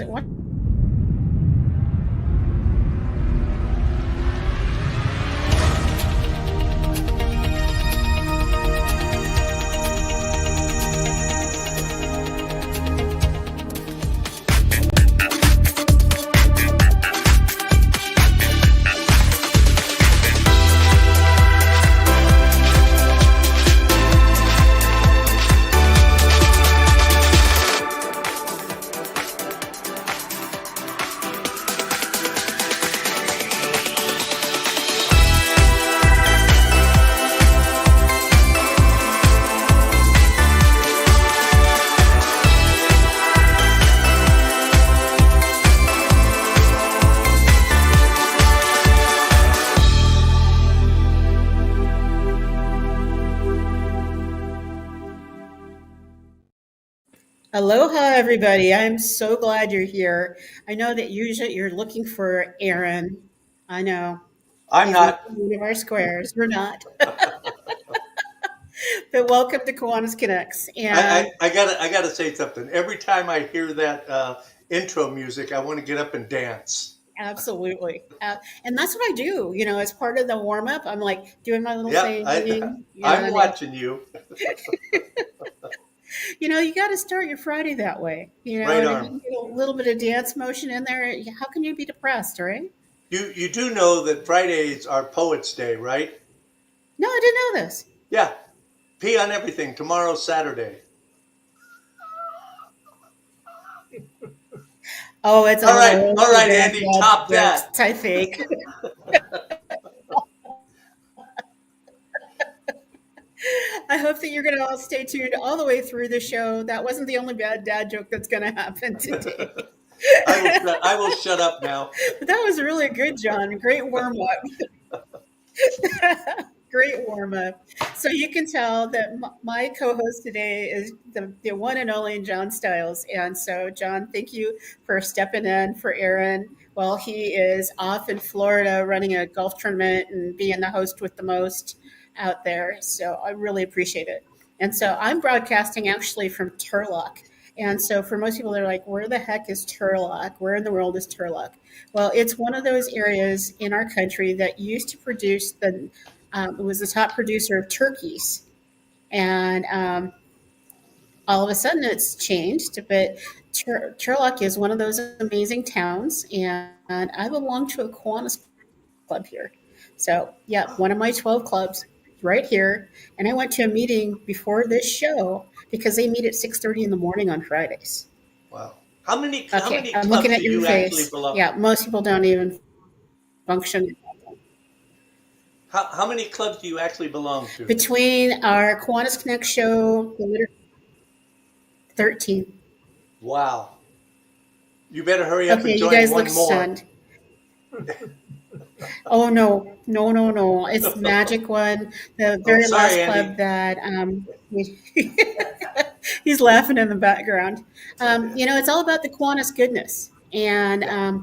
What? Aloha, everybody. I'm so glad you're here. I know that usually you're looking for Aaron. I know I'm he's not not. one of our squares. We're not. But welcome to Kiwanis Connects. And I gotta say something. Every time I hear that intro music, I want to get up and dance. absolutely. And that's what I do. As part of the warm up, I'm like doing my little Yep, singing. You know what I'm I mean? watching you. You got to start your Friday that way. Right And if you arm. can get a little bit of dance motion in there, how can you be depressed, right? You do know that Fridays are Poets' Day, right? No, I didn't know this. Yeah. Pee on everything. Tomorrow's Saturday. Oh, it's all All the right, bad Andy, top jokes, that. I think. I hope that you're going to all stay tuned all the way through the show. That wasn't the only bad dad joke that's going to happen today. I will shut up now. But that was really good, John. Great warm up. Great warm up. So you can tell that my co-host today is the one and only John Stiles. And so, John, thank you for stepping in for Aaron while he is off in Florida running a golf tournament and being the host with the most out there. So I really appreciate it. And so I'm broadcasting actually from Turlock. And so for most people, they're like, where the heck is Turlock? Where in the world is Turlock? Well, it's one of those areas in our country that used to produce it was the top producer of turkeys. And all of a sudden it's changed, but Turlock is one of those amazing towns. And I belong to a Kiwanis club here. So, yeah, one of my 12 clubs right here. And I went to a meeting before this show because they meet at 6:30 in the morning on Fridays. Wow. How Okay, many I'm looking clubs at do your you actually face. belong? Yeah, most people don't even function How many clubs do you actually belong to? between our Kiwanis Connect show, the 13. Wow. You better hurry up Okay, and you join guys look one more. stunned. Oh no, no, no, no! It's the Magic one, the Oh, very sorry, last club Andy. that he's laughing in the background. It's all about the Kiwanis goodness, and Yeah.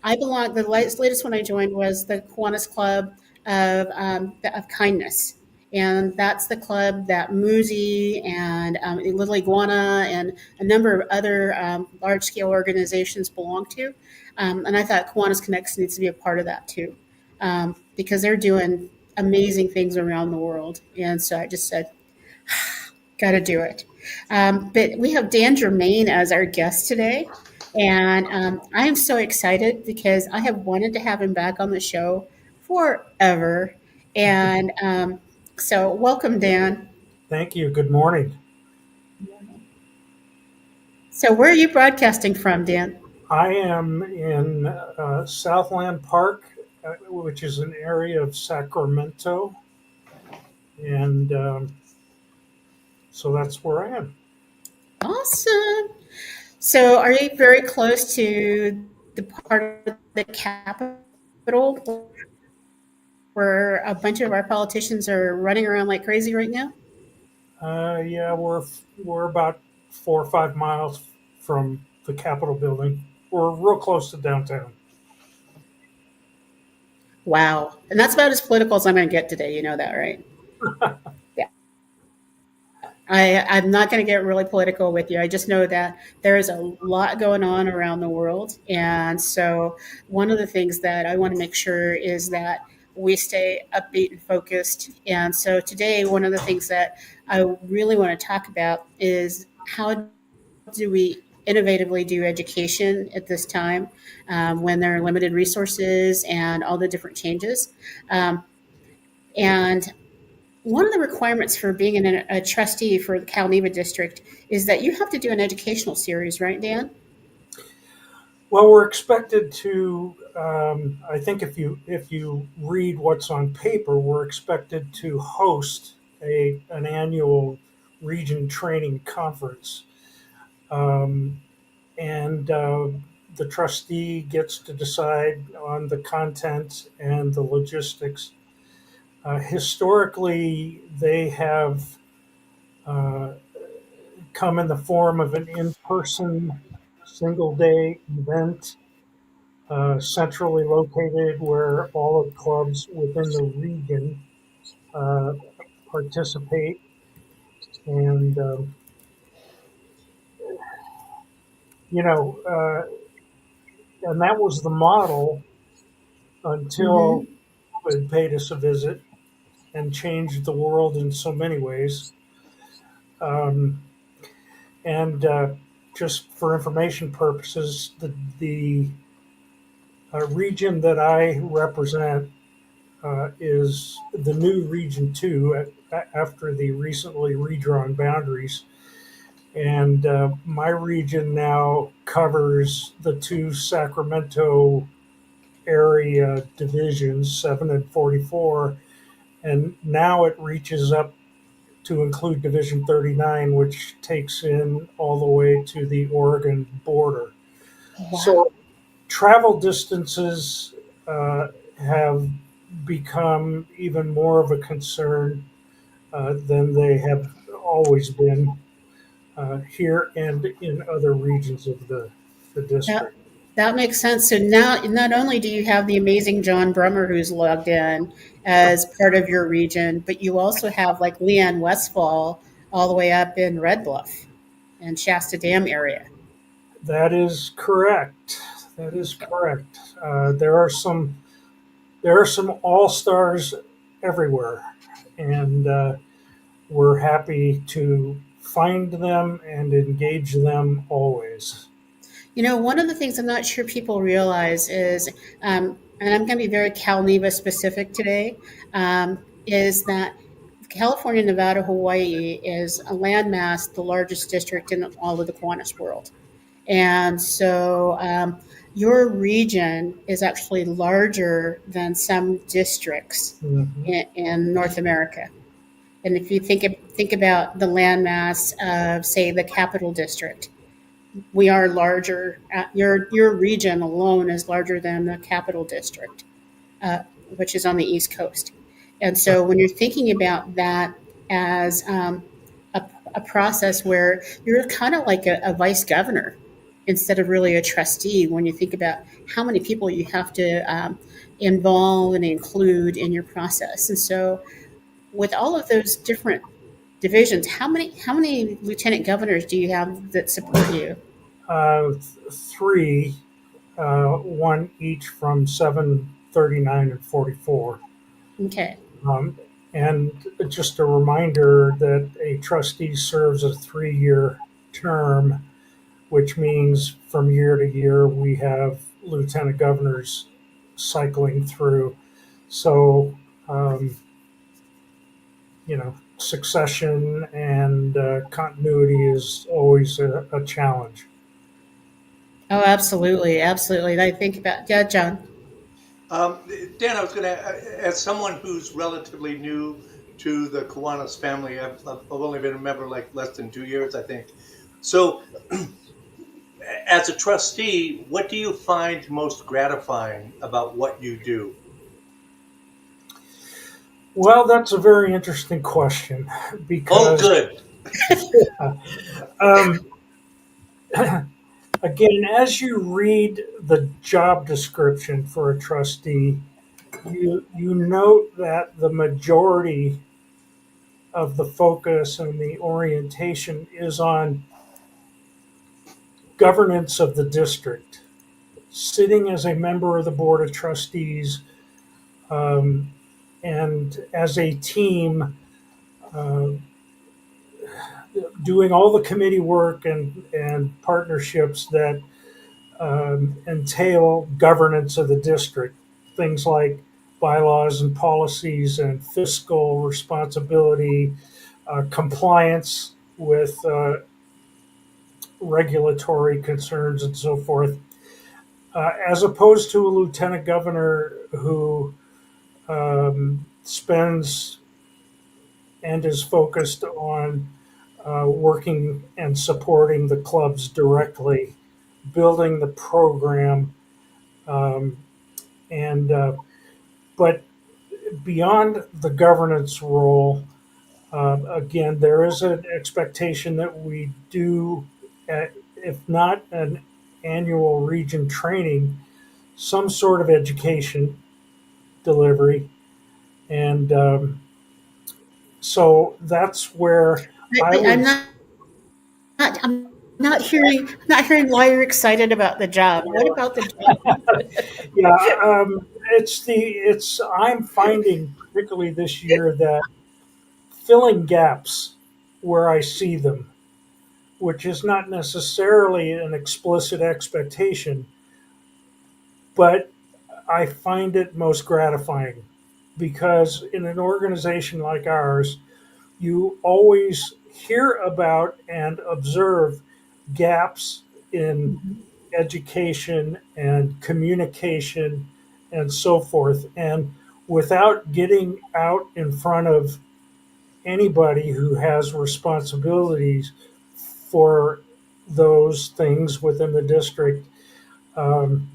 I belong. The latest one I joined was the Kiwanis Club of Kindness, and that's the club that Muzi and Little Iguana and a number of other large scale organizations belong to. And I thought Kiwanis Connects needs to be a part of that too, because they're doing amazing things around the world. And so I just said, got to do it. But we have Dan Germain as our guest today. And I am so excited because I have wanted to have him back on the show forever. And so, welcome, Dan. Thank you. Good morning. So, where are you broadcasting from, Dan? I am in Southland Park, which is an area of Sacramento, and so that's where I am. Awesome. So, are you very close to the part of the Capitol where a bunch of our politicians are running around like crazy right now? Yeah, we're about 4 or 5 miles from the Capitol building. We're real close to downtown. Wow. And that's about as political as I'm going to get today. You know that, right? Yeah. I'm not going to get really political with you. I just know that there is a lot going on around the world. And so, one of the things that I want to make sure is that we stay upbeat and focused. And so, today, one of the things that I really want to talk about is how do we innovatively do education at this time when there are limited resources and all the different changes. Um, and one of the requirements for being a trustee for the Calneva district is that you have to do an educational series, right, Dan? Well, we're expected to. I think if you read what's on paper, we're expected to host a an annual region training conference, um, and the trustee gets to decide on the content and the logistics. Historically, they have uh, come in the form of an in-person single-day event, centrally located, where all of the clubs within the region uh, participate. And, you know, and that was the model until Mm-hmm. COVID paid us a visit and changed the world in so many ways. Um, and just for information purposes, the region that I represent is the new Region 2 after the recently redrawn boundaries. And my region now covers the two Sacramento area divisions, 7 and 44. And now it reaches up to include Division 39, which takes in all the way to the Oregon border. Wow. So travel distances have become even more of a concern than they have always been here and in other regions of the That district. that makes sense. So now, not only do you have the amazing John Brummer who's logged in as part of your region, but you also have like Leanne Westfall all the way up in Red Bluff and Shasta Dam area. That is correct. That is correct. There are some all stars everywhere, and we're happy to find them and engage them always. You know, one of the things I'm not sure people realize is, and I'm going to be very Cal Neva specific today, is that California, Nevada, Hawaii is a landmass, the largest district in all of the Kiwanis world. And so your region is actually larger than some districts Mhm. in North America. And if you think about the landmass of, say, the Capital District, we are larger. Your region alone is larger than the Capital District, uh, which is on the East Coast. And so when you're thinking about that as a process where you're kind of like a vice governor instead of really a trustee, when you think about how many people you have to involve and include in your process. And so with all of those different divisions, how many lieutenant governors do you have that support you? Three, one each from 739 and 44. Okay. Um, and just a reminder that a trustee serves a 3-year term, which means from year to year we have lieutenant governors cycling through. So, um, succession and continuity is always a challenge. Oh, absolutely, absolutely. And I think about, yeah, John. Um, Dan, I was going to, as someone who's relatively new to the Kiwanis family, I've only been a member like less than 2 years, I think. So, as a trustee, what do you find most gratifying about what you do? Well, that's a very interesting question Oh, because, good. um, again, as you read the job description for a trustee, you note that the majority of the focus and the orientation is on governance of the district. Sitting as a member of the Board of Trustees, um, and as a team, uh, doing all the committee work and partnerships that entail governance of the district. Things like bylaws and policies and fiscal responsibility, compliance with regulatory concerns, and so forth. As opposed to a lieutenant governor who spends and is focused on working and supporting the clubs directly, building the program, um, and but beyond the governance role, again, there is an expectation that we do, if not an annual region training, some sort of education delivery, and so that's where I I'm would. not hearing why you're excited about the job. What about the job? Yeah, it's I'm finding particularly this year that filling gaps where I see them, which is not necessarily an explicit expectation, but I find it most gratifying because in an organization like ours, you always hear about and observe gaps in education and communication and so forth. And without getting out in front of anybody who has responsibilities for those things within the district, um,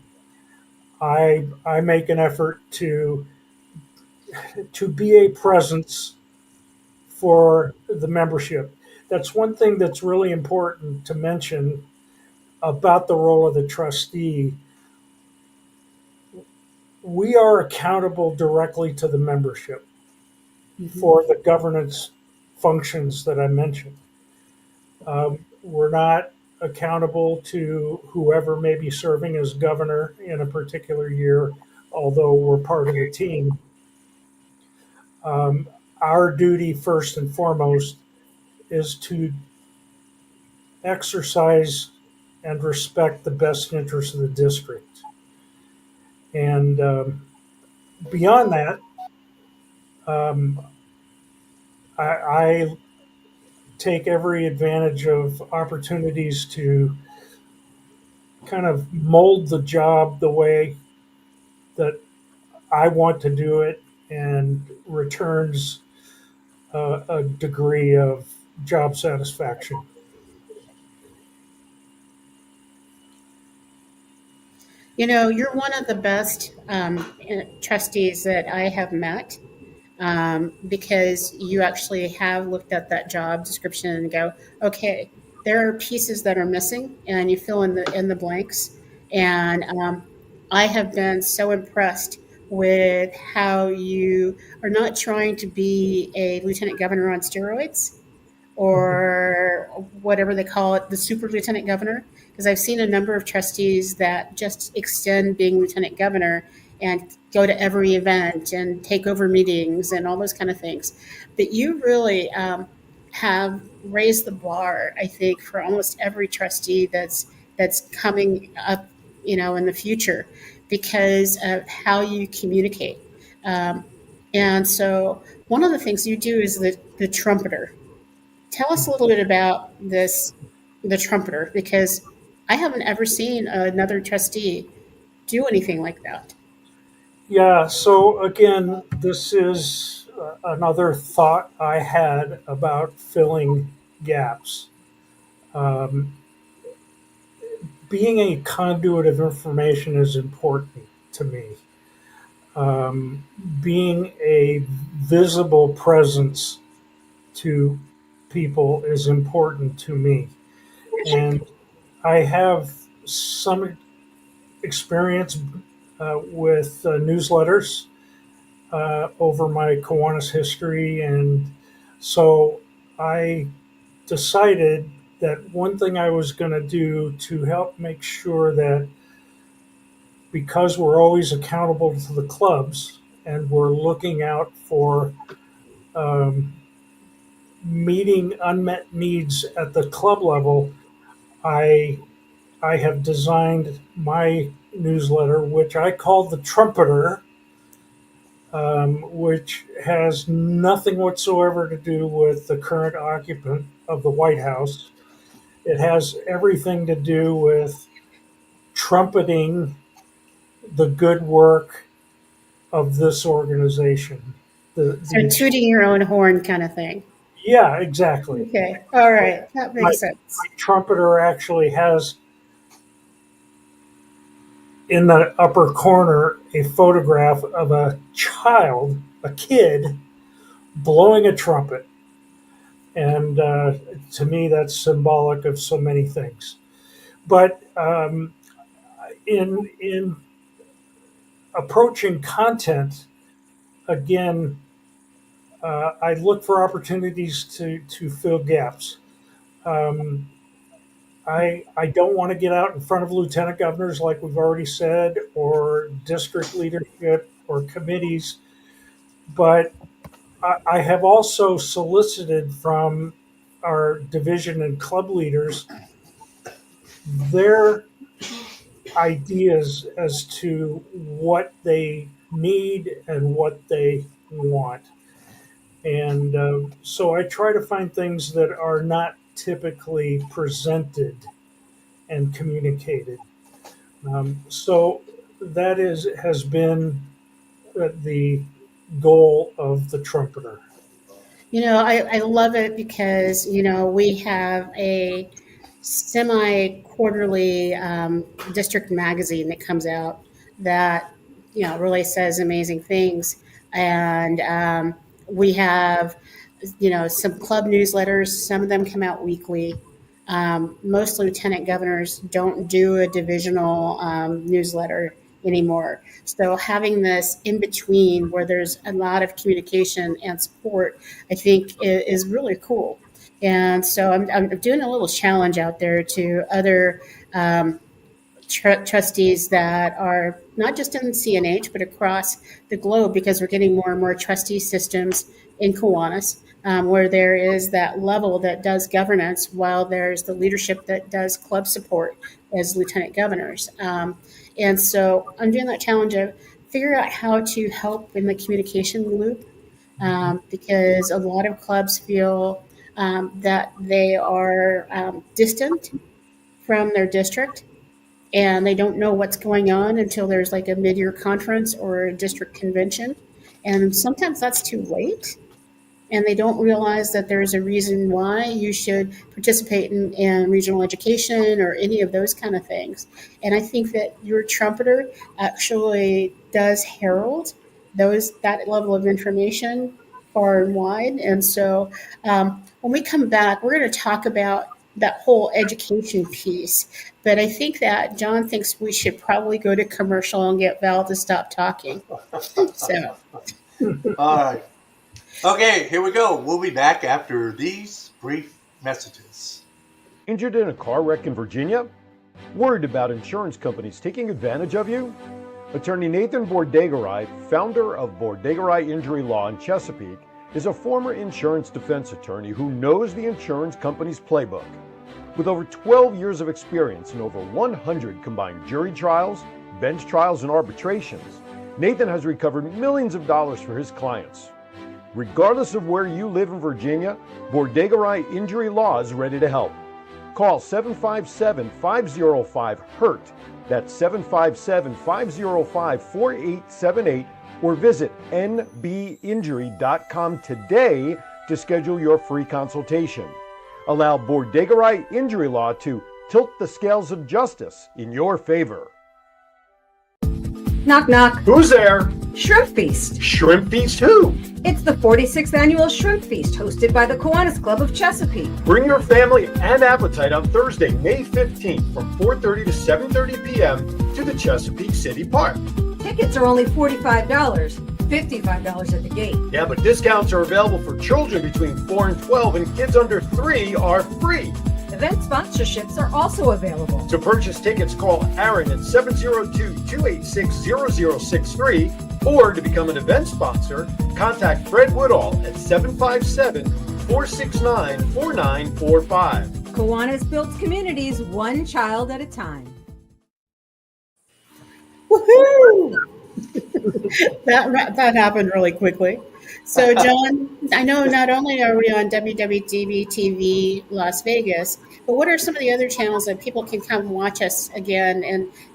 I make an effort to be a presence for the membership. That's one thing that's really important to mention about the role of the trustee. We are accountable directly to the membership Mhm. for the governance functions that I mentioned. We're not accountable to whoever may be serving as governor in a particular year, although we're part of the team. Um, our duty, first and foremost, is to exercise and respect the best interests of the district. And beyond that, um, I take every advantage of opportunities to kind of mold the job the way that I want to do it and returns a degree of job satisfaction. You're one of the best trustees that I have met, because you actually have looked at that job description and go, okay, there are pieces that are missing, and you fill in the blanks. And I have been so impressed with how you are not trying to be a lieutenant governor on steroids, or whatever they call it, the super lieutenant governor. Because I've seen a number of trustees that just extend being lieutenant governor and go to every event and take over meetings and all those kind of things. But you really have raised the bar, I think, for almost every trustee that's coming up, in the future, because of how you communicate. Um, and so, one of the things you do is the trumpeter. Tell us a little bit about the trumpeter, because I haven't ever seen another trustee do anything like that. Yeah, so again, this is another thought I had about filling gaps. Um, being a conduit of information is important to me. Um, being a visible presence to people is important to me. And I have some experience with newsletters over my Kiwanis history and So I decided that one thing I was going to do to help make sure that, because we're always accountable to the clubs and we're looking out for um, meeting unmet needs at the club level, I I have designed my newsletter, which I call the Trumpeter, which has nothing whatsoever to do with the current occupant of the White House. It has everything to do with trumpeting the good work of this organization. So The tooting your own horn kind of thing. Yeah, exactly. Okay. All right. That My, makes my sense. trumpeter actually has in the upper corner a photograph of a child, a kid, blowing a trumpet. And to me, that's symbolic of so many things. But in approaching content, again, I look for opportunities to fill gaps. Um, I don't want to get out in front of lieutenant governors, like we've already said, or district leadership or committees, but I have also solicited from our division and club leaders their ideas as to what they need and what they want. And so I try to find things that are not typically presented and communicated. So that has been the goal of the trumpeter. I love it because, we have a semi quarterly district magazine that comes out that, really says amazing things. And we have, some club newsletters. Some of them come out weekly. Most lieutenant governors don't do a divisional newsletter anymore. So having this in between where there's a lot of communication and support, I think is really cool. And so I'm doing a little challenge out there to other um, trustees that are not just in CNH, but across the globe, because we're getting more and more trustee systems in Kiwanis, where there is that level that does governance while there's the leadership that does club support as lieutenant governors. And so I'm doing that challenge of figure out how to help in the communication loop, because a lot of clubs feel that they are distant from their district and they don't know what's going on until there's like a mid-year conference or a district convention. And sometimes that's too late. And they don't realize that there's a reason why you should participate in regional education or any of those kind of things. And I think that your trumpeter actually does herald that level of information far and wide. And so when we come back, we're going to talk about that whole education piece. But I think that John thinks we should probably go to commercial and get Val to stop talking. So, All right. Okay, here we go. We'll be back after these brief messages. Injured in a car wreck in Virginia? Worried about insurance companies taking advantage of you? Attorney Nathan Bordegaray, founder of Bordegaray Injury Law in Chesapeake, is a former insurance defense attorney who knows the insurance company's playbook. With over 12 years of experience and over 100 combined jury trials, bench trials, and arbitrations, Nathan has recovered millions of dollars for his clients. Regardless of where you live in Virginia, Bordegaray Injury Law is ready to help. Call 757-505-HURT. That's 757-505-4878 or visit nbinjury.com today to schedule your free consultation. Allow Bordegaray Injury Law to tilt the scales of justice in your favor. Knock, knock. Who's there? Shrimp Feast. Shrimp Feast who? It's the 46th annual Shrimp Feast hosted by the Kiwanis Club of Chesapeake. Bring your family and appetite on Thursday, May 15th from 4:30 to 7:30 p.m. to the Chesapeake City Park. Tickets are only $45. $55 at the gate. Yeah, but discounts are available for children between 4 and 12, and kids under 3 are free. Event sponsorships are also available. To purchase tickets, call Aaron at 702-286-0063, or to become an event sponsor, contact Fred Woodall at 757-469-4945. Kiwanis builds communities one child at a time. Woohoo! That happened really quickly. So, John, I know not only are we on WWDB TV Las Vegas, but what are some of the other channels that people can come watch us again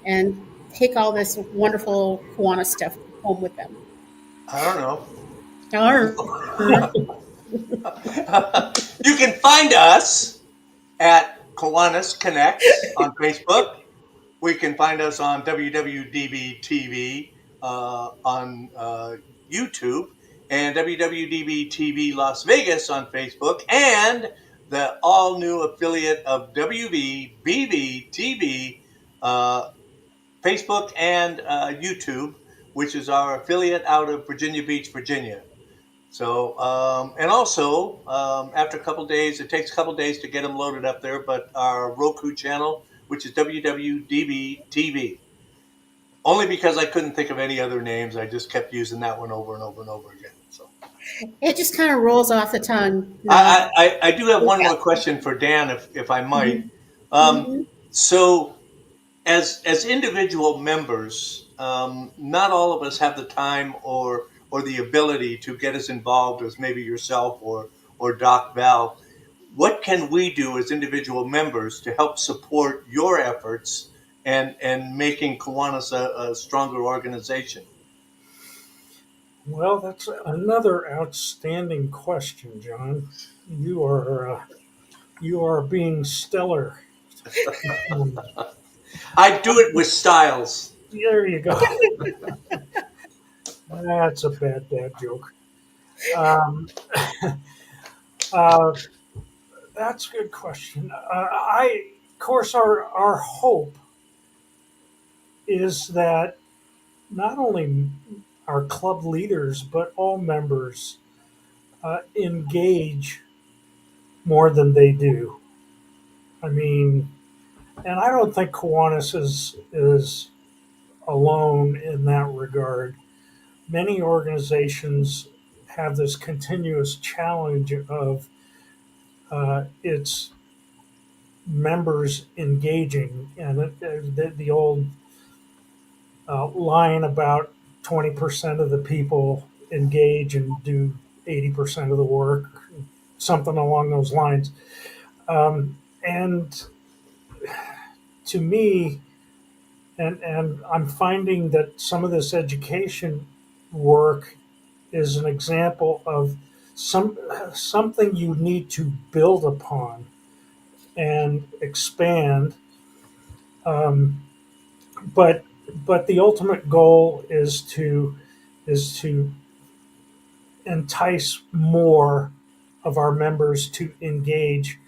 and take all this wonderful Kiwanis stuff home with them? I don't know. Or, You can find us at Kiwanis Connects on Facebook. We can find us on WWDB TV on YouTube, and WWDB TV Las Vegas on Facebook, and the all-new affiliate of WVBB TV, Facebook and YouTube, which is our affiliate out of Virginia Beach, Virginia. So, and also, after a couple days, it takes a couple days to get them loaded up there, but our Roku channel, which is WWDB TV. Only because I couldn't think of any other names, I just kept using that one over and over and over again. So it just kind of rolls off the tongue. I do have one more question for Dan, if I might. So, as individual members, not all of us have the time or the ability to get as involved as maybe yourself or Doc Val. What can we do as individual members to help support your efforts and making Kiwanis a stronger organization? Well, that's another outstanding question, John. You are being stellar. I do it with styles. There you go. That's a bad dad joke. Um, uh, that's a good question. Of course, our hope is that not only our club leaders but all members engage more than they do. I mean, and I don't think Kiwanis is alone in that regard. Many organizations have this continuous challenge of its members engaging, and the old line about 20% of the people engage and do 80% of the work, something along those lines. And to me, and I'm finding that some of this education work is an example of something you need to build upon and expand. Um, but the ultimate goal is to entice more of our members to engage.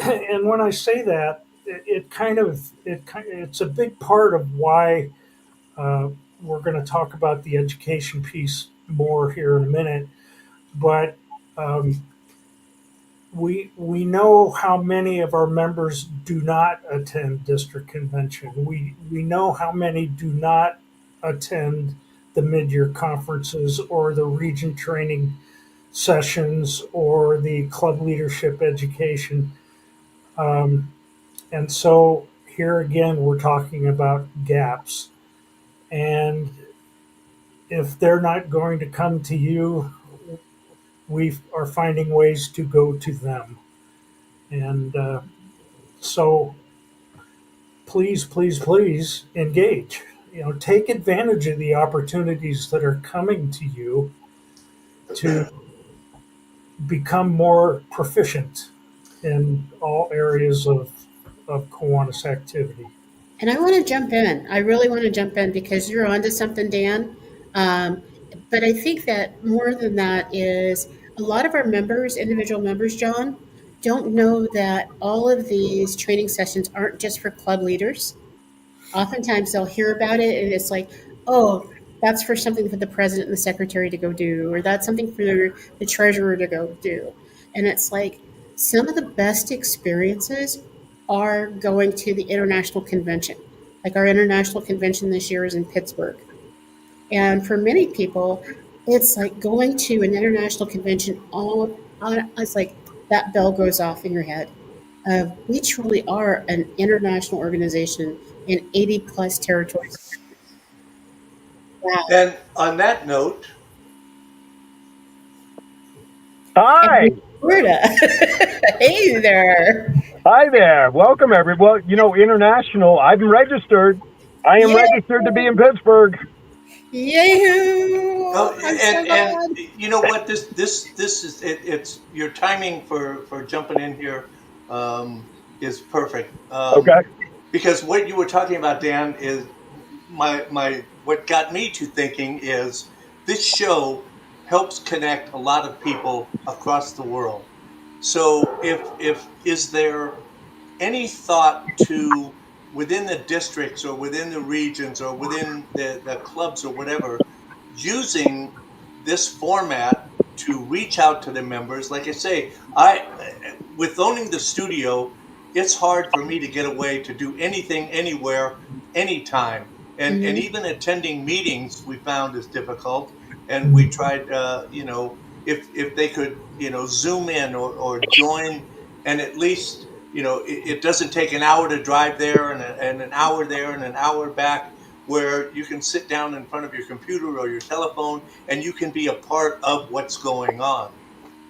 And when I say that, it's a big part of why we're going to talk about the education piece more here in a minute. But we know how many of our members do not attend district convention. We know how many do not attend the mid-year conferences or the region training sessions or the club leadership education. And so here again, we're talking about gaps. And if they're not going to come to you, we are finding ways to go to them. And so please, please, please engage. Take advantage of the opportunities that are coming to you to become more proficient in all areas of Kiwanis activity. And I want to jump in. I really want to jump in because you're onto something, Dan. Um, but I think that more than that is a lot of our members, individual members, John, don't know that all of these training sessions aren't just for club leaders. Oftentimes they'll hear about it and it's like, oh, That's for something for the president and the secretary to go do, or that's something for the treasurer to go do. And it's like some of the best experiences are going to the international convention. Like our international convention this year is in Pittsburgh. And for many people, it's like going to an international convention all on, it's like that bell goes off in your head. We truly are an international organization in 80 plus territories. Wow. And on that note, And Hi. in Florida. Hey there. Hi there. Welcome, everyone. Well, international. I'm registered. I am Yay. registered to be in Pittsburgh. Yay. oh, I'm so and glad. you know what? This is it's your timing for jumping in here is perfect. Okay. Because what you were talking about, Dan, is my what got me to thinking is this show helps connect a lot of people across the world. So if is there any thought to within the districts or within the regions or within the clubs or whatever using this format to reach out to the members? Like I say, I with owning the studio, it's hard for me to get away to do anything anywhere anytime, and Hmm. even attending meetings we found is difficult. And we Mm. tried if they could zoom in or join, and at least it doesn't take an hour to drive there and an hour there and an hour back, where you can sit down in front of your computer or your telephone and you can be a part of what's going on.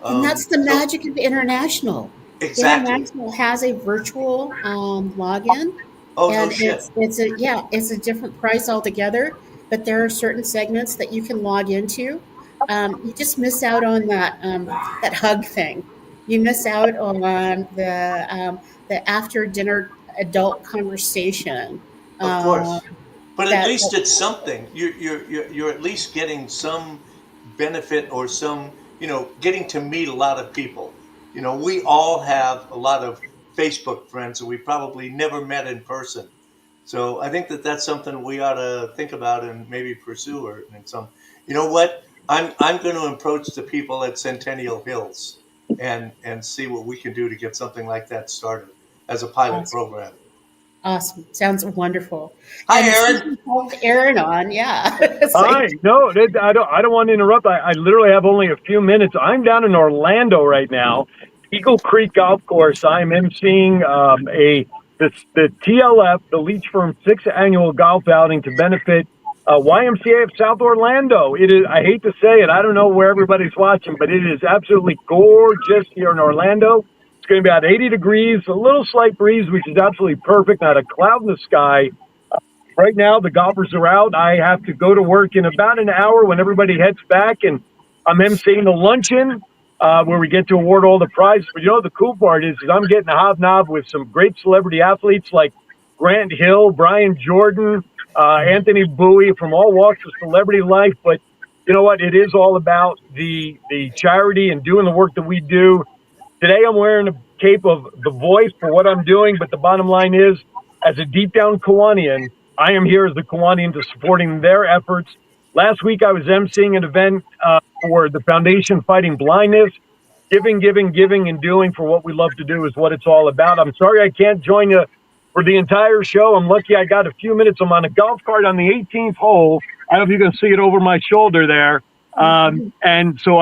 And that's the So magic of international. exactly. International has a virtual login, Oh, no and shit. it's a different price altogether. But there are certain segments that you can log into. You just miss out on that hug thing. You miss out on the after dinner adult conversation. Of Uh, course, but at that least it's something. You're at least getting some benefit or some getting to meet a lot of people. We all have a lot of Facebook friends that we probably never met in person. So I think that that's something we ought to think about and maybe pursue. Or in some, you know what? I'm going to approach the people at Centennial Hills and see what we can do to get something like that started as a pilot awesome. program. Awesome. Sounds wonderful. Hi, And since Aaron. we have Aaron on, yeah. Hi. No, I don't want to interrupt. I literally have only a few minutes. I'm down in Orlando right now, Eagle Creek Golf Course. I'm emceeing the TLF, the Leach Firm sixth annual golf outing to benefit YMCA of South Orlando. It is. I hate to say it. I don't know where everybody's watching, but it is absolutely gorgeous here in Orlando. It's going to be about 80 degrees, a little slight breeze, which is absolutely perfect. Not a cloud in the sky. Right now, the golfers are out. I have to go to work in about an hour when everybody heads back, and I'm emceeing the luncheon where we get to award all the prizes. But the cool part is I'm getting a hobnob with some great celebrity athletes like Grant Hill, Brian Jordan, Anthony Bowie from all walks of celebrity life. But you know what? It is all about the charity and doing the work that we do. Today, I'm wearing a cape of The Voice for what I'm doing, but the bottom line is, as a deep down Kiwanian, I am here as the Kiwanian to supporting their efforts. Last week, I was emceeing an event for the Foundation Fighting Blindness. Giving, giving, giving, and doing for what we love to do is what it's all about. I'm sorry I can't join you for the entire show. I'm lucky I got a few minutes. I'm on a golf cart on the 18th hole. I don't know if you can see it over my shoulder there. And so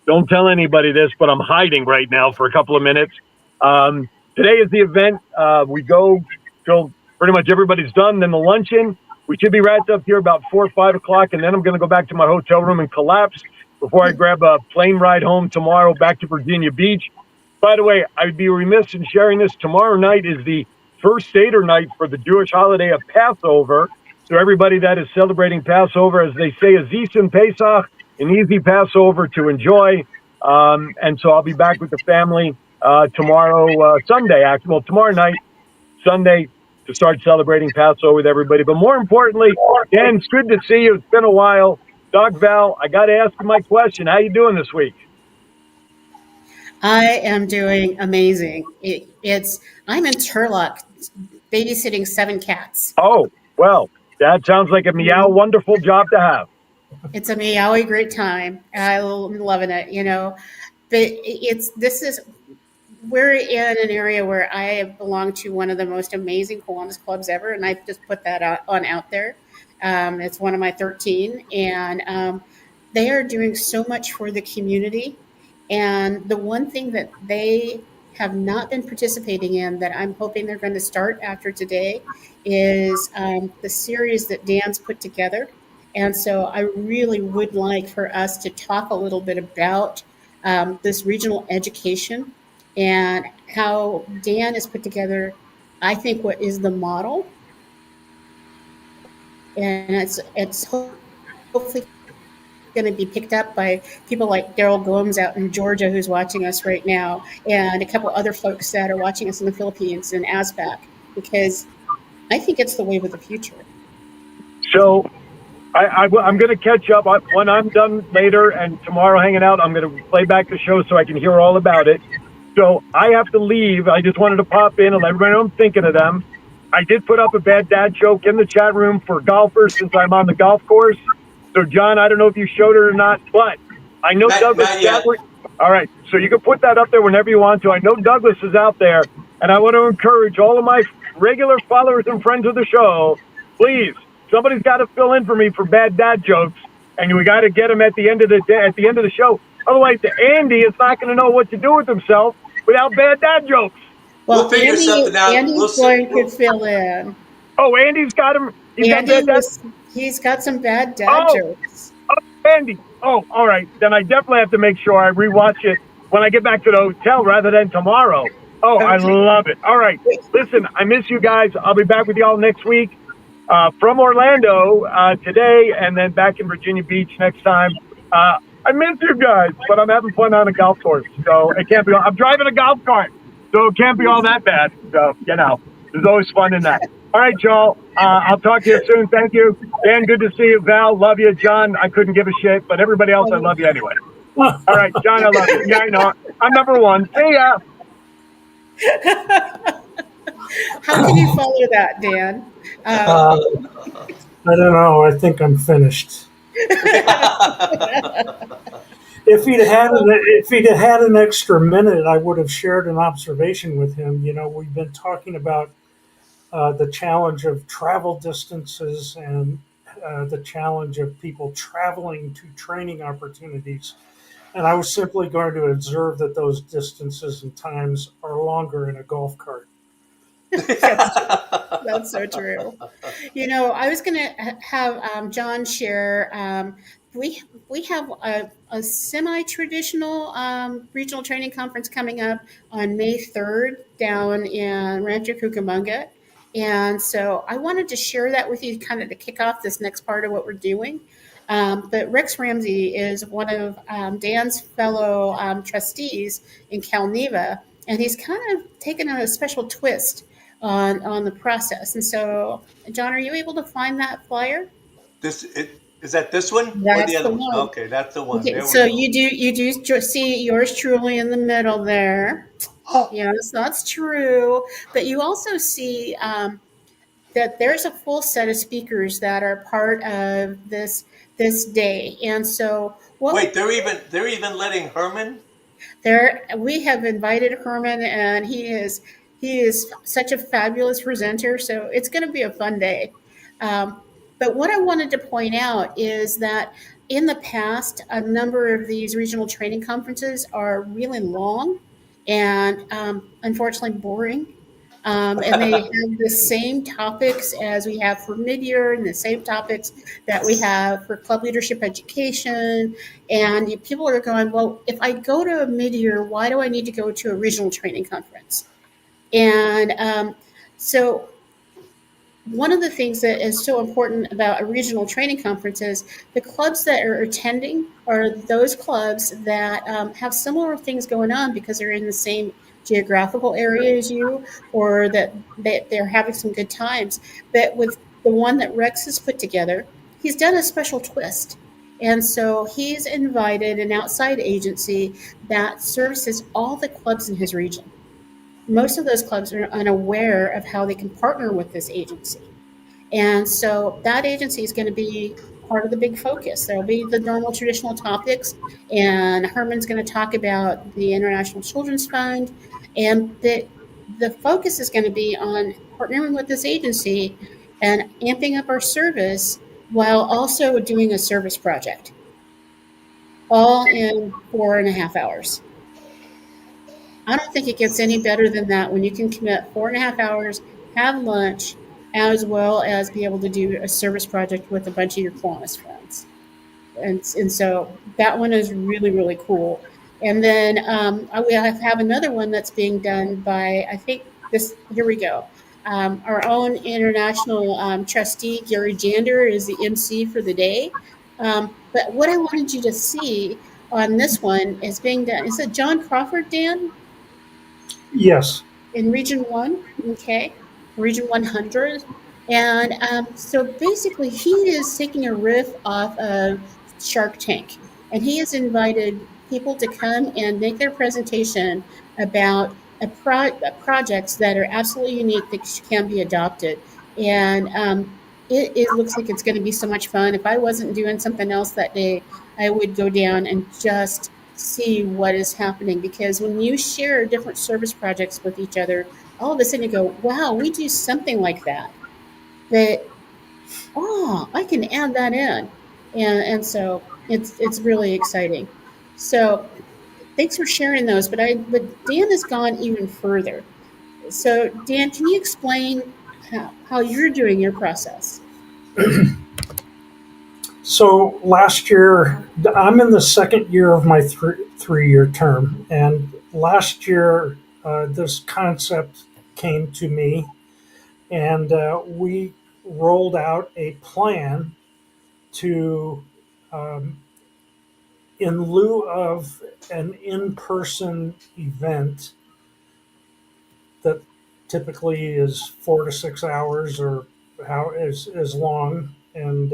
don't tell anybody this, but I'm hiding right now for a couple of minutes. Today is the event. We go till pretty much everybody's done. Then the luncheon. We should be wrapped up here about 4 or 5 o'clock, and then I'm going to go back to my hotel room and collapse before I grab a plane ride home tomorrow back to Virginia Beach. By the way, I'd be remiss in sharing this. Tomorrow night is the first Seder night for the Jewish holiday of Passover. So everybody that is celebrating Passover, as they say, a Zisen Pesach, an easy Passover to enjoy. And so I'll be back with the family tomorrow, Sunday, actually. Well, tomorrow night, Sunday, to start celebrating Passover with everybody. But more importantly, Dan, it's good to see you. It's been a while. Doc Val, I got to ask you my question. How you doing this week? I am doing amazing. I'm in Turlock babysitting 7 cats. Oh, well, That sounds like a meow wonderful job to have. It's a meowy great time. I'm loving it, you know. But it's this is we're in an area where I belong to one of the most amazing Kiwanis clubs ever, and I've just put that out there. It's one of my 13, and they are doing so much for the community. And the one thing that they have not been participating in that I'm hoping they're going to start after today is the series that Dan's put together. And so I really would like for us to talk a little bit about this regional education and how Dan has put together, I think, what is the model. And it's hopefully going to be picked up by people like Daryl Gomes out in Georgia, who's watching us right now, and a couple other folks that are watching us in the Philippines and ASPAC, because I think it's the wave of the future. So I'm going to catch up when I'm done later, and tomorrow hanging out, I'm going to play back the show so I can hear all about it. So I have to leave. I just wanted to pop in and let everybody know I'm thinking of them. I did put up a bad dad joke in the chat room for golfers since I'm on the golf course. So, John, I don't know if you showed it or not, but I know Douglas. Not yet. All right. So you can put that up there whenever you want to. I know Douglas is out there, and I want to encourage all of my regular followers and friends of the show, please, somebody's got to fill in for me for bad dad jokes, and we got to get them at the end of the day, at the end of the show. Otherwise, Andy is not going to know what to do with himself without bad dad jokes. Well, We'll figure something out. Andy's going to fill in. Oh, Andy's got him. He's got some bad dad jokes. Oh, Andy. Oh, all right. Then I definitely have to make sure I rewatch it when I get back to the hotel rather than tomorrow. Oh, okay. I love it. All right. Listen, I miss you guys. I'll be back with y'all next week from Orlando today, and then back in Virginia Beach next time. I miss you guys, but I'm having fun on a golf course, so it can't be. I'm driving a golf cart, so it can't be all that bad. So, there's always fun in that. All right, y'all. I'll talk to you soon. Thank you. Dan, good to see you. Val, love you. John, I couldn't give a shit, but everybody else, I love you anyway. All right, John, I love you. Yeah, I know. I'm number one. See ya. How can you follow that, Dan? I don't know. I think I'm finished. If he'd had an extra minute, I would have shared an observation with him. We've been talking about the challenge of travel distances and the challenge of people traveling to training opportunities. And I was simply going to observe that those distances and times are longer in a golf cart. That's so true. I was going to have John share. We have a semi-traditional regional training conference coming up on May 3rd down in Rancho Cucamonga. And so I wanted to share that with you kind of to kick off this next part of what we're doing. But Rex Ramsey is one of Dan's fellow trustees in Calneva, and he's kind of taken a special twist on the process. And so, John, are you able to find that flyer? Is that this one? That's or the other the one. Okay, that's the one. Okay, so you do see yours truly in the middle there. Yes, that's true. But you also see that there's a full set of speakers that are part of this day. And so, wait, they're even letting Herman. We have invited Herman, and he is such a fabulous presenter. So it's going to be a fun day. But what I wanted to point out is that in the past, a number of these regional training conferences are really long and unfortunately boring. And they have the same topics as we have for mid-year and the same topics that we have for club leadership education. And people are going, well, if I go to a mid-year, why do I need to go to a regional training conference? And so one of the things that is so important about a regional training conference is the clubs that are attending are those clubs that have similar things going on because they're in the same geographical area as you, or that they're having some good times. But with the one that Rex has put together, he's done a special twist. And so he's invited an outside agency that services all the clubs in his region. Most of those clubs are unaware of how they can partner with this agency. And so that agency is going to be part of the big focus. There'll be the normal traditional topics, and Herman's going to talk about the International Children's Fund, and the focus is going to be on partnering with this agency and amping up our service while also doing a service project, all in 4.5 hours. I don't think it gets any better than that when you can commit 4.5 hours, have lunch, as well as be able to do a service project with a bunch of your Kiwanis friends. And so that one is really, really cool. And then we have another one that's being done by, I think this, here we go. Our own international trustee, Gary Jander, is the MC for the day. But what I wanted you to see on this one is being done. Is it John Crawford, Dan? Yes. In Region 1, okay, Region 100. And so basically, he is taking a riff off of Shark Tank. And he has invited people to come and make their presentation about projects that are absolutely unique that can be adopted. And it looks like it's going to be so much fun. If I wasn't doing something else that day, I would go down and just see what is happening, because when you share different service projects with each other, all of a sudden you go, wow, we do something like that, oh, I can add that in. And so it's really exciting. So thanks for sharing those. But Dan has gone even further. So Dan, can you explain how you're doing your process? So last year, I'm in the second year of my 3 year term, and last year this concept came to me, and we rolled out a plan to, um, in lieu of an in-person event that typically is 4 to 6 hours or how is long, and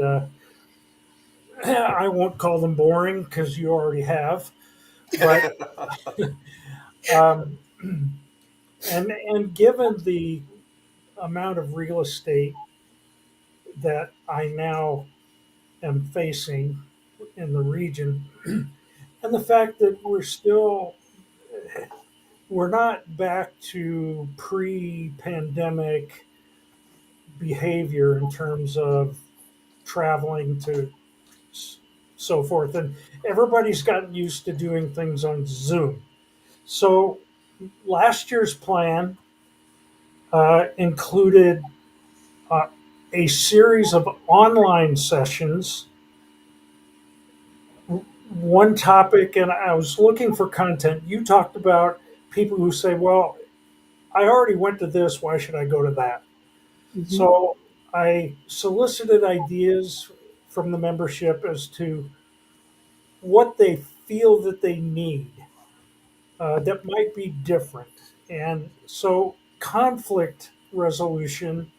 I won't call them boring because you already have, but um, and given the amount of real estate that I now am facing in the region, and the fact that we're not back to pre-pandemic behavior in terms of traveling to so forth, and everybody's gotten used to doing things on Zoom. So last year's plan included uh, a series of online sessions. One topic, and I was looking for content. You talked about people who say, well, I already went to this, why should I go to that? Mm-hmm. So I solicited ideas from the membership as to what they feel that they need that might be different. And so conflict resolution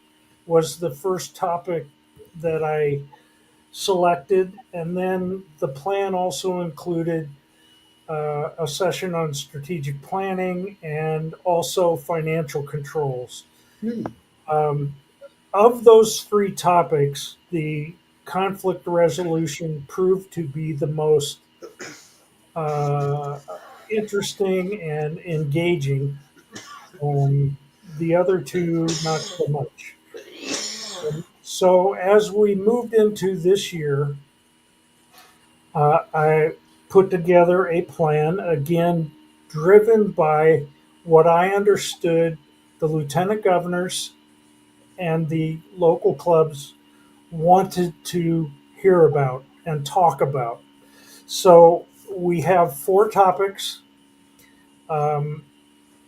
was the first topic that I selected. And then the plan also included a session on strategic planning and also financial controls. Hmm. Um, of those three topics, the conflict resolution proved to be the most uh, interesting and engaging. The other two, not so much. So as we moved into this year, I put together a plan, again, driven by what I understood the lieutenant governors and the local clubs wanted to hear about and talk about. So we have four topics, um,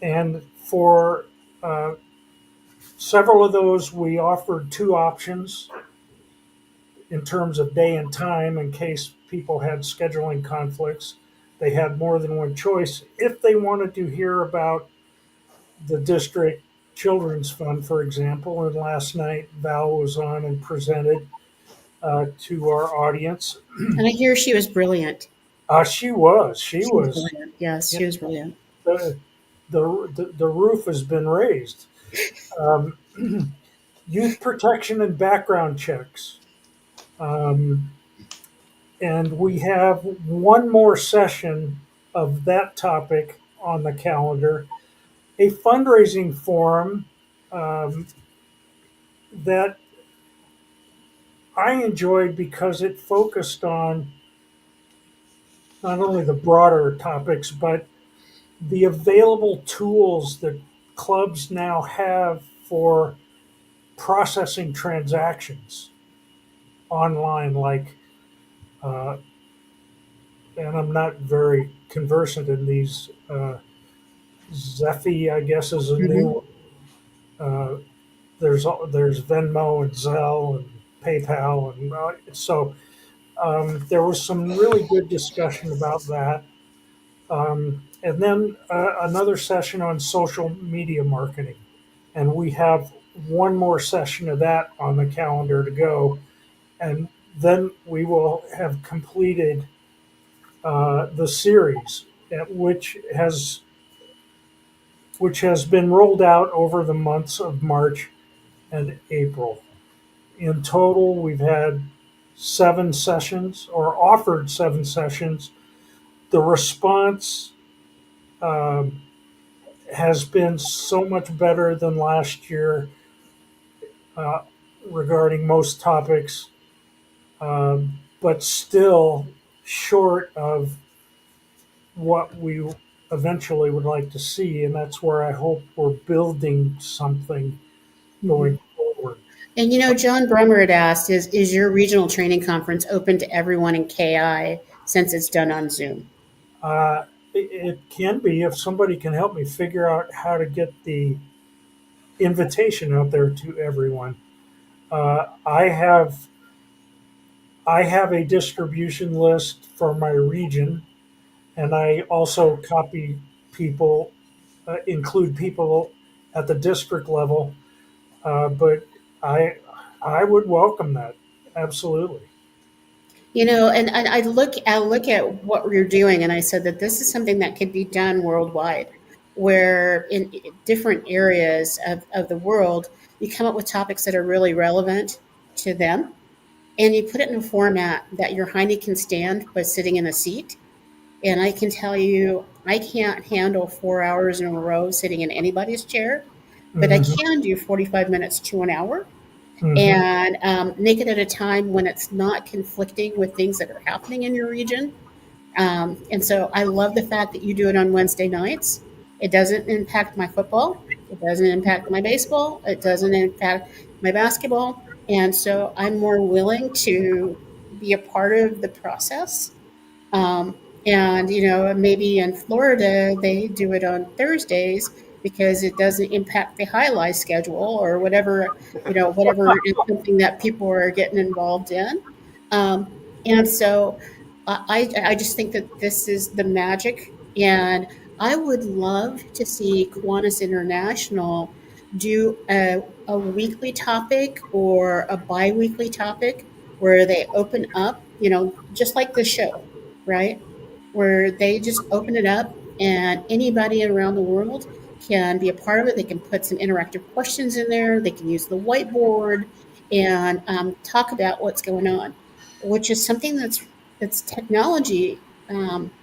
and for several of those, we offered two options in terms of day and time in case people had scheduling conflicts. They had more than one choice. If they wanted to hear about the district children's fund, for example, and last night Val was on and presented to our audience. And I hear she was brilliant. She She was was. brilliant. Yes, You she was brilliant. know, the roof has been raised. Um, youth protection and background checks. Um, and we have one more session of that topic on the calendar, a fundraising forum um, that I enjoyed because it focused on not only the broader topics, but the available tools that clubs now have for processing transactions online, like, uh, and I'm not very conversant in these. Zephy, I guess, is a Mhm. new. Uh, there's Venmo and Zelle and PayPal, and so there was some really good discussion about that. And then another session on social media marketing. And we have one more session of that on the calendar to go. And then we will have completed the series, which has been rolled out over the months of March and April. In total, we've had 7 sessions or offered 7 sessions. The response um, has been so much better than last year uh, regarding most topics, but still short of what we eventually would like to see. And that's where I hope we're building something Mhm. going forward. And John Brummer had asked, is your regional training conference open to everyone in KI since it's done on Zoom? It can be if somebody can help me figure out how to get the invitation out there to everyone. Uh, I have I have a distribution list for my region, and I also copy people, include people at the district level. But I I would welcome that, absolutely. And I look at what we're doing, and I said that this is something that could be done worldwide, where in different areas of the world, you come up with topics that are really relevant to them, and you put it in a format that your hiney can stand by sitting in a seat. And I can tell you, I can't handle 4 hours in a row sitting in anybody's chair, but I Hmm. can do 45 minutes to an hour Hmm. and make it at a time when it's not conflicting with things that are happening in your region. And so I love the fact that you do it on Wednesday nights. It doesn't impact my football. It doesn't impact my baseball. It doesn't impact my basketball. And so I'm more willing to be a part of the process. um, and maybe in Florida they do it on Thursdays because it doesn't impact the highlight schedule or whatever is something that people are getting involved in. And so I just think that this is the magic, and I would love to see Kiwanis International do a weekly topic or a bi-weekly topic where they open up, just like the show, right? Where they just open it up and anybody around the world can be a part of it. They can put some interactive questions in there. They can use the whiteboard and talk about what's going on, which is something that's technology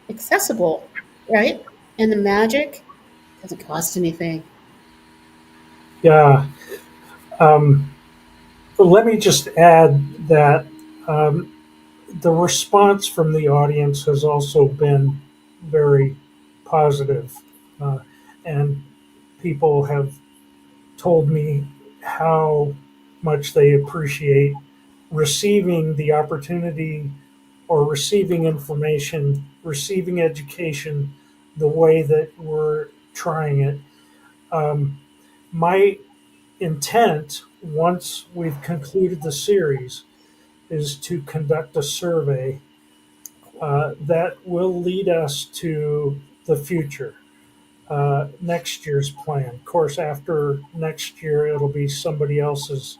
accessible, right? And the magic doesn't cost anything. Yeah. Um, but let me just add that um, the response from the audience has also been very positive, uh, and people have told me how much they appreciate receiving the opportunity or receiving information, receiving education the way that we're trying it. Um, my intent, once we've concluded the series, is to conduct a survey that will lead us to the future, next year's plan. Of course, after next year, it'll be somebody else's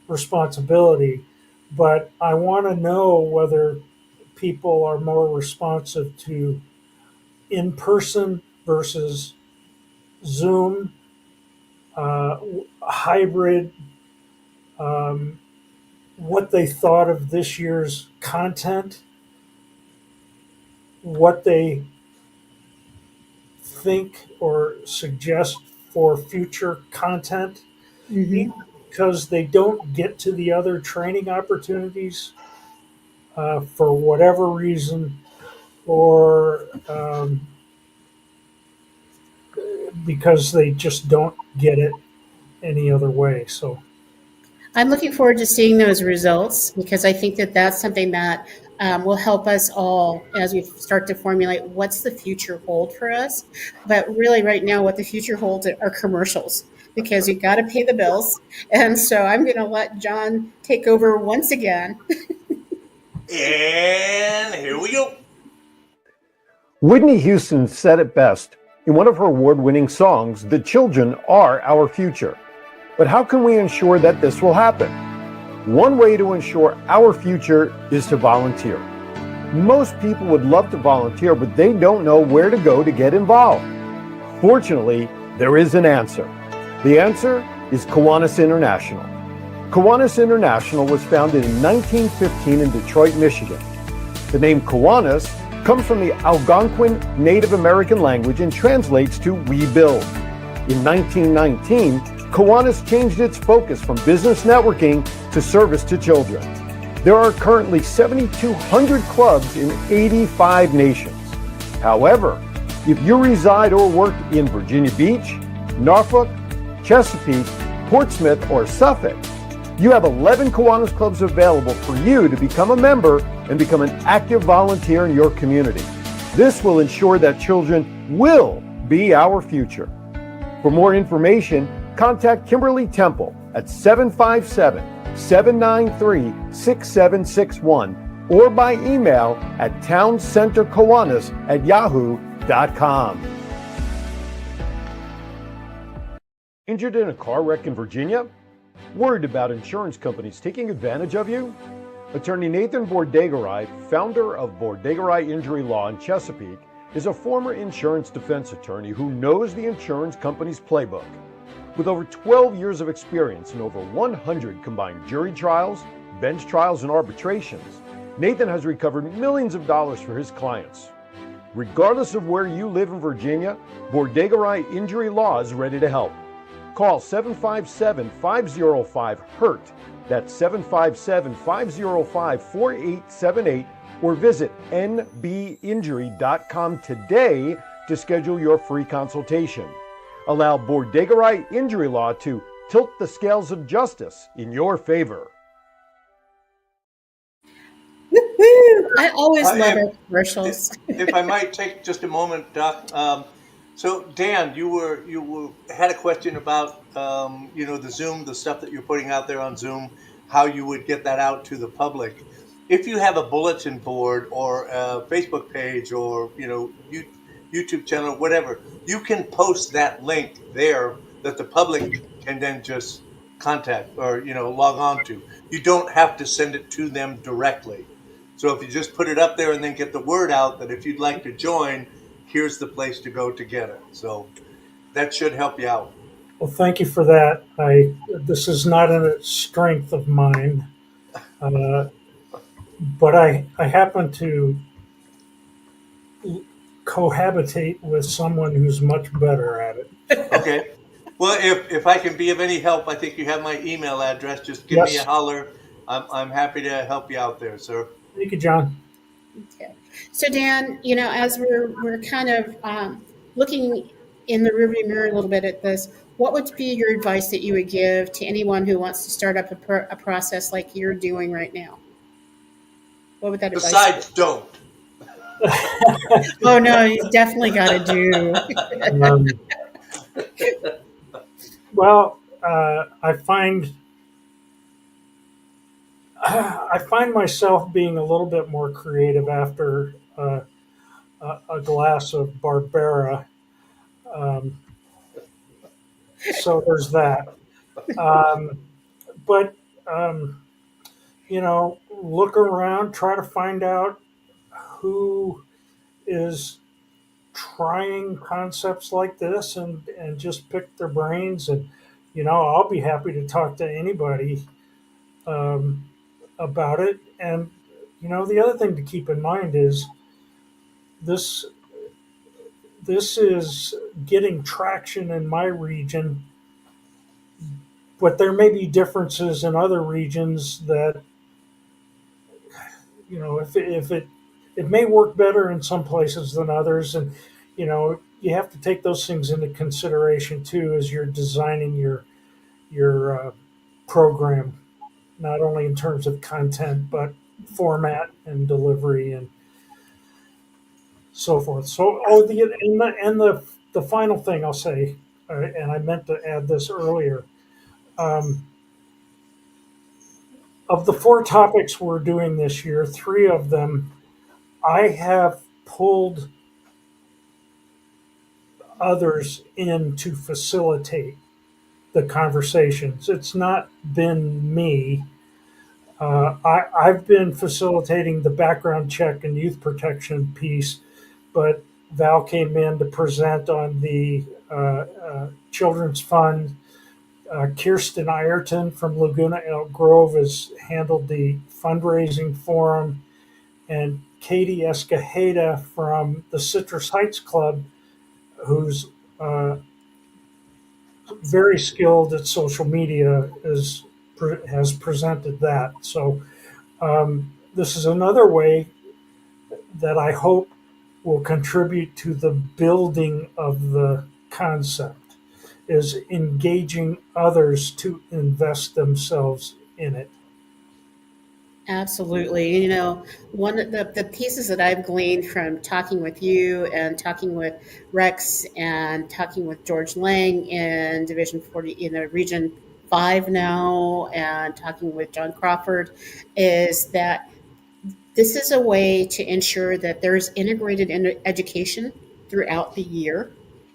responsibility. But I want to know whether people are more responsive to in person versus Zoom, hybrid. um, what they thought of this year's content, what they think or suggest for future content, Hmm. either because they don't get to the other training opportunities for whatever reason, or because they just don't get it any other way. So, I'm looking forward to seeing those results because I think that that's something that will help us all as we start to formulate what's the future hold for us. But really, right now, what the future holds are commercials because you got to pay the bills. And so I'm going to let John take over once again. And here we go. Whitney Houston said it best in one of her award winning songs: "The children are our future." But how can we ensure that this will happen? One way to ensure our future is to volunteer. Most people would love to volunteer, but they don't know where to go to get involved. Fortunately, there is an answer. The answer is Kiwanis International. Kiwanis International was founded in 1915 in Detroit, Michigan. The name Kiwanis comes from the Algonquin Native American language and translates to rebuild. In 1919, Kiwanis changed its focus from business networking to service to children. There are currently 7,200 clubs in 85 nations. However, if you reside or work in Virginia Beach, Norfolk, Chesapeake, Portsmouth, or Suffolk, you have 11 Kiwanis clubs available for you to become a member and become an active volunteer in your community. This will ensure that children will be our future. For more information, contact Kimberly Temple at 757-793-6761 or by email at towncenterkiwanis@yahoo.com. Injured in a car wreck in Virginia? Worried about insurance companies taking advantage of you? Attorney Nathan Bordegaray, founder of Bordegaray Injury Law in Chesapeake, is a former insurance defense attorney who knows the insurance company's playbook. With over 12 years of experience and over 100 combined jury trials, bench trials, and arbitrations, Nathan has recovered millions of dollars for his clients. Regardless of where you live in Virginia, Bordegaray Injury Law is ready to help. Call 757-505-HURT. That's 757-505-4878 or visit nbinjury.com today to schedule your free consultation. Allow Bordegaray Injury Law to tilt the scales of justice in your favor. Woo-hoo! I always love our If, commercials. if I might take just a moment, Doc. So Dan, you had a question about the Zoom, the stuff that you're putting out there on Zoom, how you would get that out to the public. If you have a bulletin board or a Facebook page or YouTube channel, whatever, you can post that link there that the public can then just contact or log on to. You don't have to send it to them directly. So if you just put it up there and then get the word out that if you'd like to join, here's the place to go to get it. So that should help you out. well, thank you for that. This is not a strength of mine, uh, but I happen to cohabitate with someone who's much better at it. Okay. Well, if I can be of any help, I think you have my email address. Just give me a Yes, holler. I'm happy to help you out there, sir. thank you, John. Okay. So Dan, as we're kind of looking in the rearview mirror a little bit at this, what would be your advice that you would give to anyone who wants to start up a process like you're doing right now? What would that advice be? Besides, don't. Oh no, you definitely got to do. Um, well, I find myself being a little bit more creative after a glass of Barbera. Um, so there's that. Um, but look around, try to find out who is trying concepts like this, and just pick their brains. And I'll be happy to talk to anybody um, about it. And the other thing to keep in mind is this this is getting traction in my region, but there may be differences in other regions that if it may work better in some places than others, and you have to take those things into consideration too as you're designing your program, not only in terms of content but format and delivery and so forth. So, the final thing I'll say, and I meant to add this earlier, um, of the four topics we're doing this year, three of them I have pulled others in to facilitate the conversations. It's not been me. I've been facilitating the background check and youth protection piece, but Val came in to present on the Children's Fund. Kirsten Ireton from Laguna Elk Grove has handled the fundraising forum, and Katie Escajeda from the Citrus Heights Club, who's uh, very skilled at social media, has presented that. So this is another way that I hope will contribute to the building of the concept, is engaging others to invest themselves in it. Absolutely. One of the pieces that I've gleaned from talking with you and talking with Rex and talking with George Lang in Division 40, Region 5 now, and talking with John Crawford, is that this is a way to ensure that there's integrated education throughout the year.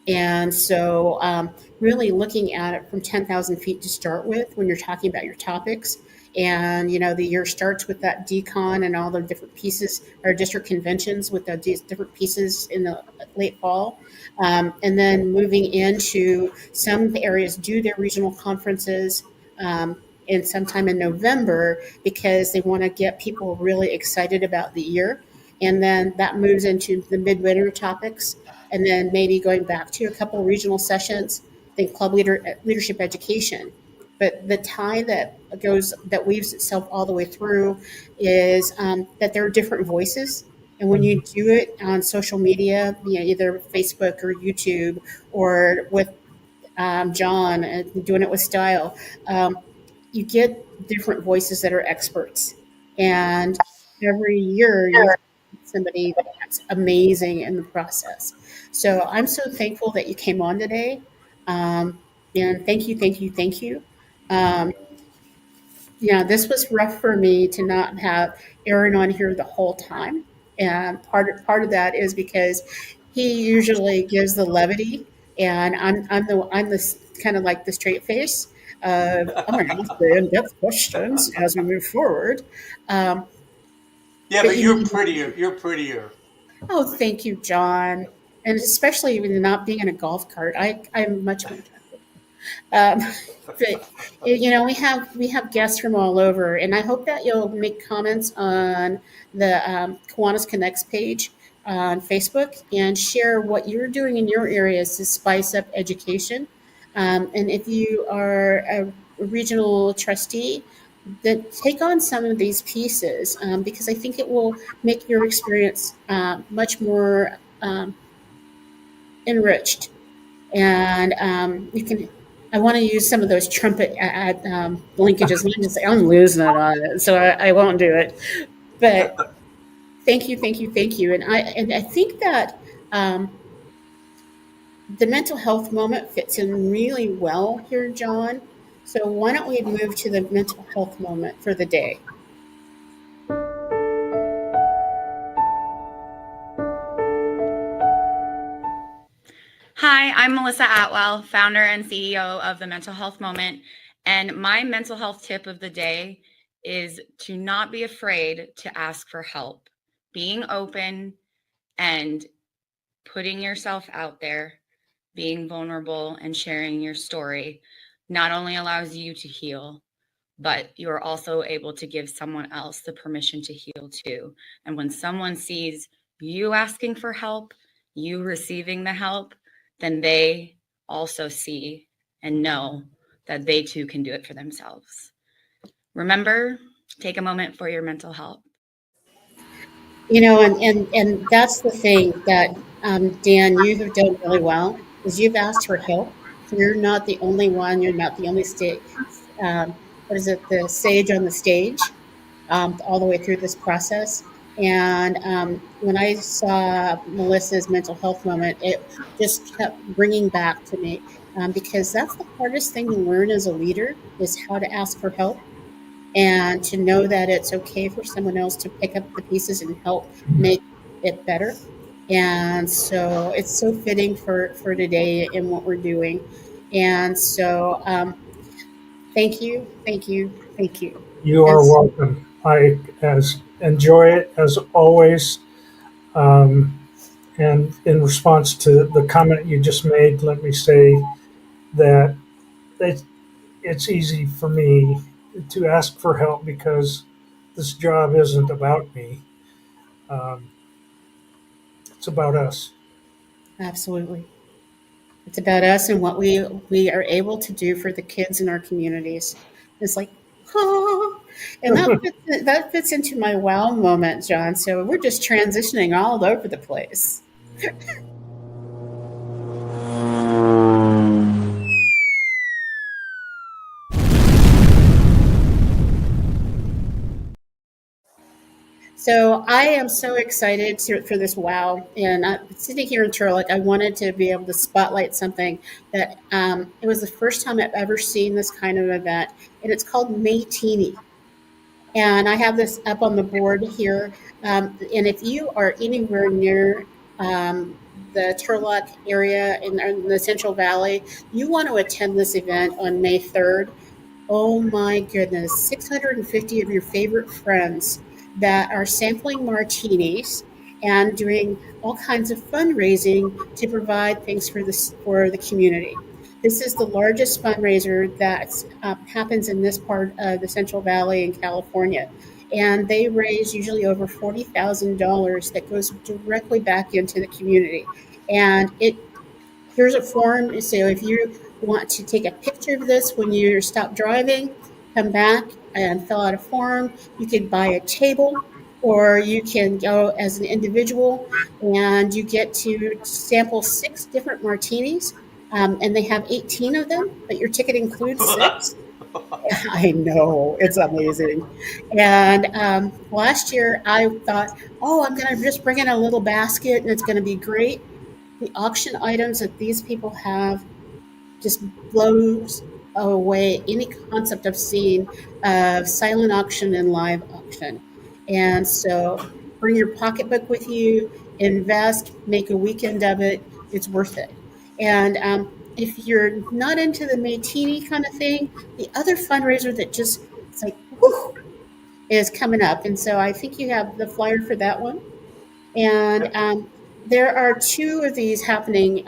And so, really looking at it from 10,000 feet to start with when you're talking about your topics. And, the year starts with that decon and all the different pieces, or district conventions with the different pieces in the late fall. And then moving into some areas do their regional conferences. And sometime in November, because they want to get people really excited about the year. And then that moves into the midwinter topics, and then maybe going back to a couple of regional sessions, then leadership education. But the tie that weaves itself all the way through is that there are different voices. And when you do it on social media, either Facebook or YouTube, or with John doing it with style, you get different voices that are experts. And every year you have somebody that's amazing in the process. So I'm so thankful that you came on today. And thank you, thank you, thank you. Um, this was rough for me to not have Aaron on here the whole time. And part of that is because he usually gives the levity, and I'm the kind of like the straight face of I'm going to ask the in-depth questions as we move forward. Um, Yeah, but but you're prettier. You're prettier. oh, thank you, John, and especially even not being in a golf cart, I'm much more attractive. Um, but we have guests from all over, and I hope that you'll make comments on the Kiwanis Connects page on Facebook and share what you're doing in your areas to spice up education. And if you are a regional trustee, that take on some of these pieces, because I think it will make your experience much more enriched, and you can. I want to use some of those trumpet linkages. And I'm just like, I'm losing it on it, so I won't do it. But thank you, thank you, thank you. And I think that the mental health moment fits in really well here, John. So why don't we move to the mental health moment for the day? Hi, I'm Melissa Atwell, founder and CEO of the Mental Health Moment. And my mental health tip of the day is to not be afraid to ask for help. Being open and putting yourself out there, being vulnerable and sharing your story not only allows you to heal, but you are also able to give someone else the permission to heal too. And when someone sees you asking for help, you receiving the help, then they also see and know that they too can do it for themselves. Remember, take a moment for your mental health. And that's the thing that, Dan, you have done really well, is you've asked for help. You're not the only one. You're not the only what is it, the sage on the stage, all the way through this process. And when I saw Melissa's mental health moment, it just kept bringing back to me, because that's the hardest thing to learn as a leader, is how to ask for help and to know that it's okay for someone else to pick up the pieces and help make it better. And so it's so fitting for today and what we're doing. And so thank you, thank you, thank you. You And are welcome. I as enjoy it as always. Um, and in response to the comment you just made, let me say that it, it's easy for me to ask for help because this job isn't about me. Um, it's about us. absolutely, it's about us and what we are able to do for the kids in our communities. It's like, oh, and that fits into my wow moment, John. So we're just transitioning all over the place. So I am so excited for this wow. And sitting here in Turlock, I wanted to be able to spotlight something that, it was the first time I've ever seen this kind of event, and it's called Maytini. And I have this up on the board here. And if you are anywhere near the Turlock area in the Central Valley, you want to attend this event on May 3rd. Oh my goodness, 650 of your favorite friends that are sampling martinis and doing all kinds of fundraising to provide things for the community. This is the largest fundraiser that happens in this part of the Central Valley in California. And they raise usually over $40,000 that goes directly back into the community. And here's a form. So if you want to take a picture of this when you stop driving, come back and fill out a form. You can buy a table, or you can go as an individual, and you get to sample 6 different martinis. And they have 18 of them, but your ticket includes 6. I know, it's amazing. And last year I thought, oh, I'm going to just bring in a little basket and it's going to be great. The auction items that these people have just blows away any concept I've seen of silent auction and live auction. And so bring your pocketbook with you, invest, make a weekend of it. It's worth it. And if you're not into the Maytini kind of thing, the other fundraiser that just, it's like, whew, is coming up. And so I think you have the flyer for that one. And there are 2 of these happening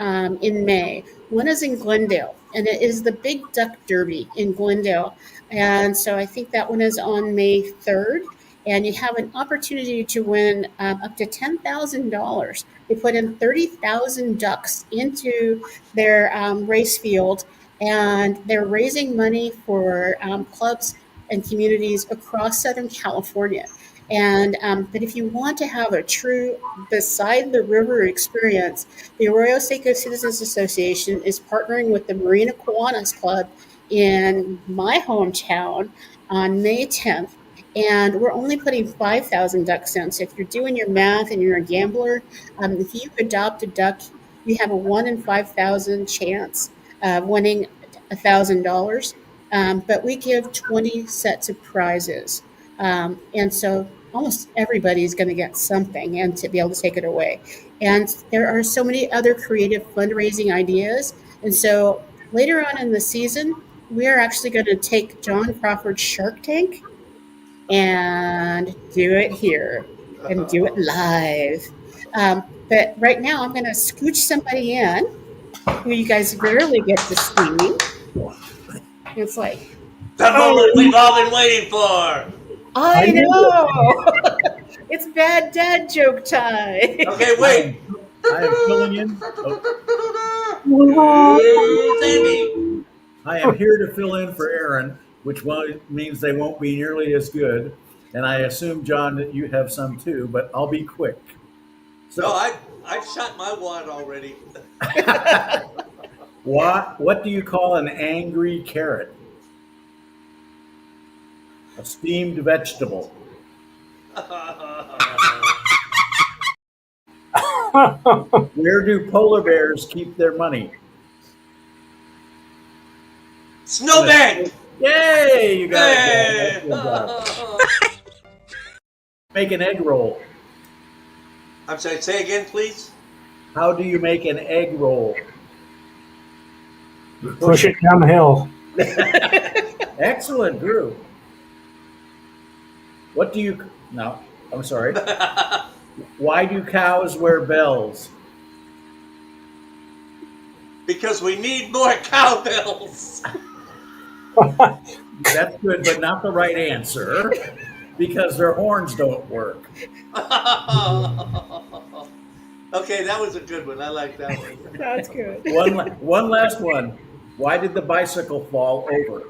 in May. One is in Glendale, and it is the Big Duck Derby in Glendale. And so I think that one is on May 3rd. And you have an opportunity to win up to $10,000. They put in 30,000 ducks into their race field, and they're raising money for clubs and communities across Southern California. And but if you want to have a true beside the river experience, the Arroyo Seco Citizens Association is partnering with the Marina Kiwanis Club in my hometown on May 10th. And we're only putting 5,000 ducks in. So if you're doing your math and you're a gambler, if you adopt a duck, you have a 1 in 5,000 chance of winning $1,000. But we give 20 sets of prizes. And so almost everybody is going to get something and to be able to take it away. And there are so many other creative fundraising ideas. And so later on in the season, we are actually going to take John Crawford's Shark Tank and do it here and do it live. But right now, I'm going to scooch somebody in who you guys rarely get to see. It's like, The moment Oh, we've all been waiting for. I I knew it. know. It's bad dad joke time. Okay, I wait. am I am filling in. Oh, Here's Andy. I am here to fill in for Aaron, which means they won't be nearly as good. And I assume, John, that you have some too, but I'll be quick. No, So, I've shot my wad already. what do you call an angry carrot? A steamed vegetable. Where do polar bears keep their money? In a- Snowbank. Yay! You got it, John. Hey. Excellent job. Make an egg roll. I'm sorry. Say again, please. How do you make an egg roll? You Push push it down the hill. it. Excellent, Drew. What do you? No, I'm sorry. Why do cows wear bells? Because we need more cowbells. That's good, but not the right answer. Because their horns don't work. Okay, that was a good one. I like that one. That's good. One last one. Why did the bicycle fall over?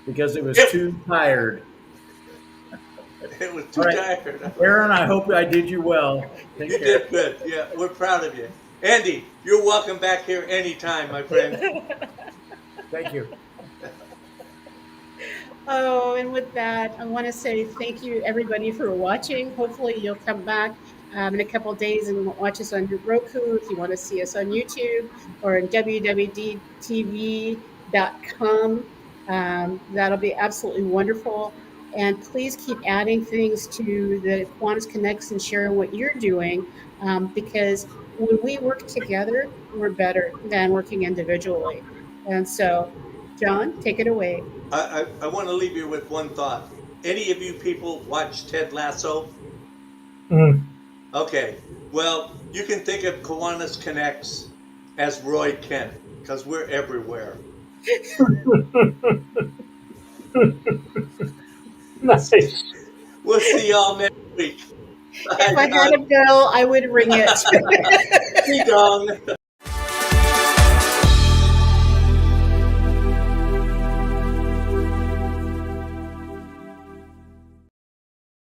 Because it was too tired. It was too All right. tired. Aaron, I hope I did you well. Take You care. did good. Yeah, we're proud of you. Andy, you're welcome back here anytime, my friend. Thank you. Oh, and with that, I want to say thank you everybody for watching. Hopefully, you'll come back in a couple of days and watch us on Roku if you want to see us on YouTube or on www.tv.com. That'll be absolutely wonderful. And please keep adding things to the Kiwanis Connects and sharing what you're doing because when we work together, we're better than working individually. And so, John, take it away. I want to leave you with one thought. Any of you people watch Ted Lasso? Mm. Okay. Well, you can think of Kiwanis Connects as Roy Kent because we're everywhere. Nice. We'll see y'all next week. If I had a bell, I would ring it. Ding dong.